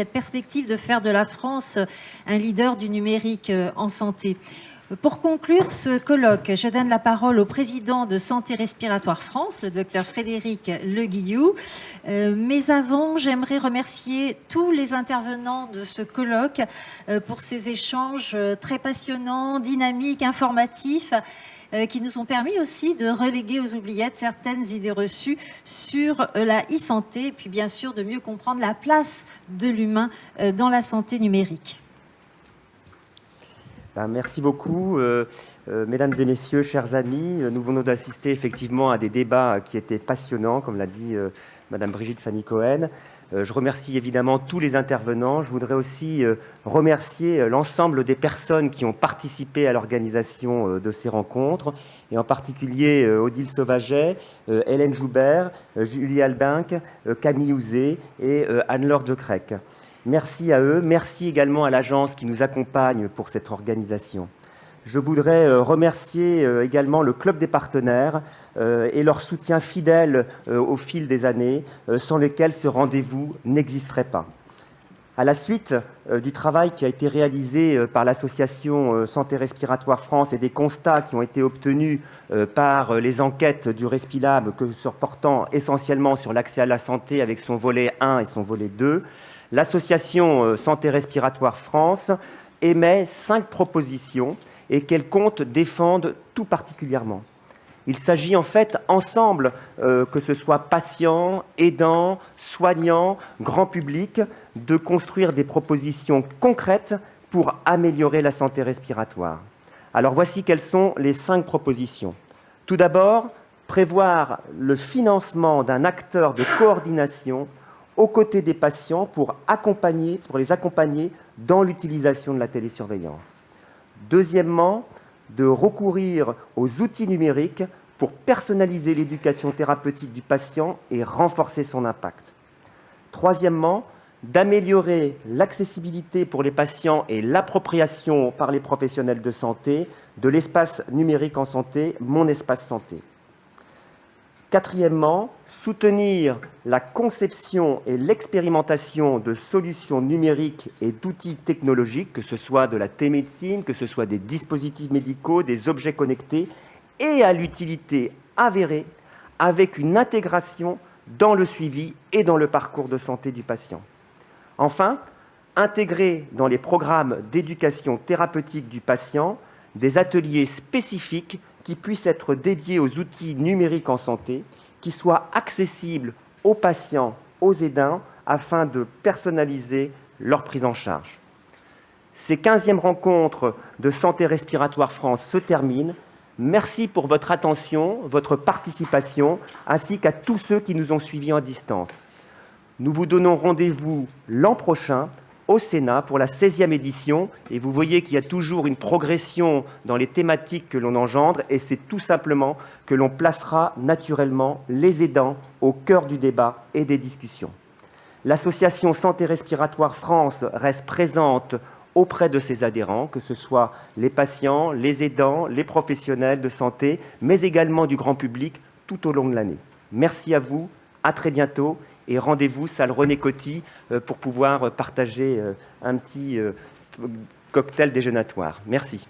cette perspective de faire de la France un leader du numérique en santé. Pour conclure ce colloque, je donne la parole au président de Santé Respiratoire France, le docteur Frédéric Leguillou. Mais avant, j'aimerais remercier tous les intervenants de ce colloque pour ces échanges très passionnants, dynamiques, informatifs, qui nous ont permis aussi de reléguer aux oubliettes certaines idées reçues sur la e-santé, et puis bien sûr de mieux comprendre la place de l'humain dans la santé numérique. Merci beaucoup, mesdames et messieurs, chers amis. Nous venons d'assister effectivement à des débats qui étaient passionnants, comme l'a dit madame Brigitte Fanny-Cohen. Je remercie évidemment tous les intervenants. Je voudrais aussi remercier l'ensemble des personnes qui ont participé à l'organisation de ces rencontres, et en particulier Odile Sauvaget, Hélène Joubert, Julie Albinck, Camille Houzé et Anne-Laure Decrec. Merci à eux, merci également à l'agence qui nous accompagne pour cette organisation. Je voudrais remercier également le Club des partenaires et leur soutien fidèle au fil des années, sans lesquels ce rendez-vous n'existerait pas. À la suite du travail qui a été réalisé par l'association Santé Respiratoire France et des constats qui ont été obtenus par les enquêtes du Respilab, portant essentiellement sur l'accès à la santé avec son volet 1 et son volet 2, l'association Santé Respiratoire France émet 5 propositions et qu'elle compte défendre tout particulièrement. Il s'agit en fait ensemble, que ce soit patients, aidants, soignants, grand public, de construire des propositions concrètes pour améliorer la santé respiratoire. Alors voici quelles sont les 5 propositions. Tout d'abord, prévoir le financement d'un acteur de coordination aux côtés des patients pour les accompagner dans l'utilisation de la télésurveillance. Deuxièmement, de recourir aux outils numériques pour personnaliser l'éducation thérapeutique du patient et renforcer son impact. Troisièmement, d'améliorer l'accessibilité pour les patients et l'appropriation par les professionnels de santé de l'espace numérique en santé, Mon Espace Santé. Quatrièmement, soutenir la conception et l'expérimentation de solutions numériques et d'outils technologiques, que ce soit de la télémédecine, que ce soit des dispositifs médicaux, des objets connectés, et à l'utilité avérée, avec une intégration dans le suivi et dans le parcours de santé du patient. Enfin, intégrer dans les programmes d'éducation thérapeutique du patient des ateliers spécifiques qui puissent être dédiés aux outils numériques en santé, qui soient accessibles aux patients, aux aidants, afin de personnaliser leur prise en charge. Ces 15e rencontres de Santé Respiratoire France se terminent. Merci pour votre attention, votre participation, ainsi qu'à tous ceux qui nous ont suivis en distance. Nous vous donnons rendez-vous l'an prochain au Sénat pour la 16e édition, et vous voyez qu'il y a toujours une progression dans les thématiques que l'on engendre, et c'est tout simplement que l'on placera naturellement les aidants au cœur du débat et des discussions. L'association Santé Respiratoire France reste présente auprès de ses adhérents, que ce soit les patients, les aidants, les professionnels de santé, mais également du grand public tout au long de l'année. Merci à vous, à très bientôt. Et rendez-vous, salle René Coty, pour pouvoir partager un petit cocktail déjeunatoire. Merci.